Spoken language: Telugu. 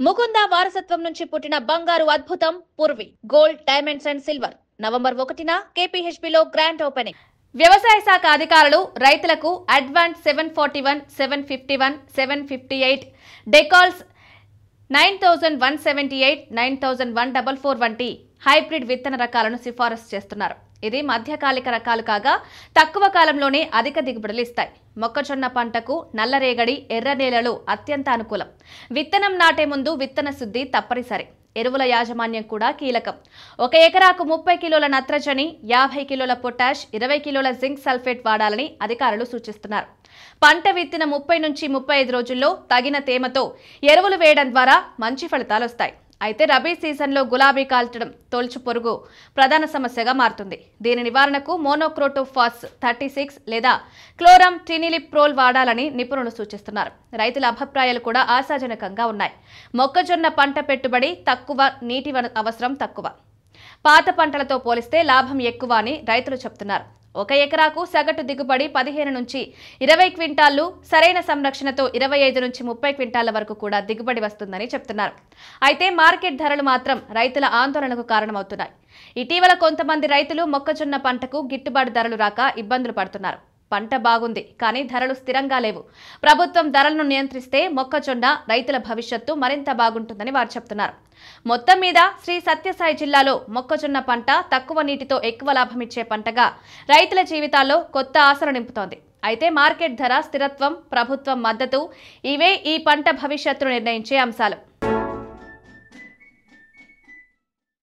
ముకుంద వారసత్వం నుంచి పుట్టిన బంగారు అద్భుతం Purvi gold diamonds and silver November 1న కేపీహెచ్బీలో గ్రాండ్ ఓపెనింగ్. వ్యవసాయ శాఖ అధికారులు రైతులకు అడ్వాన్స్ 741, 751, 758 డెకాల్స్ 9178, 9144 వంటి హైబ్రిడ్ విత్తన రకాలను సిఫారసు చేస్తున్నారు. ఇది మధ్యకాలిక రకాలు కాగా తక్కువ కాలంలోనే అధిక దిగుబడులు ఇస్తాయి. మొక్కజొన్న పంటకు నల్లరేగడి ఎర్ర నేలలు అత్యంత అనుకూలం. విత్తనం నాటే ముందు విత్తన శుద్ధి తప్పనిసరి. ఎరువుల యాజమాన్యం కూడా కీలకం. 1 ఎకరాకు 30 కిలోల నత్రజని, 50 కిలోల పొటాష్, 20 కిలోల జింక్ సల్ఫేట్ వాడాలని అధికారులు సూచిస్తున్నారు. పంట విత్తిన 30 నుంచి 35 రోజుల్లో తగిన తేమతో ఎరువులు వేయడం ద్వారా మంచి ఫలితాలు వస్తాయి. అయితే రబీ సీజన్లో గులాబీ కాల్చడం, తొలుచు పొరుగు ప్రధాన సమస్యగా మారుతుంది. దీని నివారణకు మోనోక్రోటోఫాస్ 36 లేదా క్లోరం ట్రినిలిప్రోల్ వాడాలని నిపుణులు సూచిస్తున్నారు. రైతుల అభిప్రాయాలు కూడా ఆశాజనకంగా ఉన్నాయి. మొక్కజొన్న పంట పెట్టుబడి తక్కువ, నీటి అవసరం తక్కువ. పాత పంటలతో పోలిస్తే లాభం ఎక్కువ అని రైతులు చెబుతున్నారు. 1 ఎకరాకు సగటు దిగుబడి 15 నుంచి 20 క్వింటాళ్లు, సరైన సంరక్షణతో 25 నుంచి 30 క్వింటాళ్ల వరకు కూడా దిగుబడి వస్తుందని చెప్తున్నారు. అయితే మార్కెట్ ధరలు మాత్రం రైతుల ఆందోళనకు కారణమవుతున్నాయి. ఇటీవల కొంతమంది రైతులు మొక్కజొన్న పంటకు గిట్టుబాటు ధరలు రాక ఇబ్బందులు పడుతున్నారు. పంట బాగుంది కానీ ధరలు స్థిరంగా లేవు. ప్రభుత్వం ధరలను నియంత్రిస్తే మొక్కజొన్న రైతుల భవిష్యత్తు మరింత బాగుంటుందని వారు చెప్తున్నారు. మొత్తం మీద శ్రీ సత్యసాయి జిల్లాలో మొక్కజొన్న పంట తక్కువ నీటితో ఎక్కువ లాభమిచ్చే పంటగా రైతుల జీవితాల్లో కొత్త ఆశలు నింపుతోంది. అయితే మార్కెట్ ధర, స్థిరత్వం, ప్రభుత్వం మద్దతు ఇవే ఈ పంట భవిష్యత్తును నిర్ణయించే అంశాలు.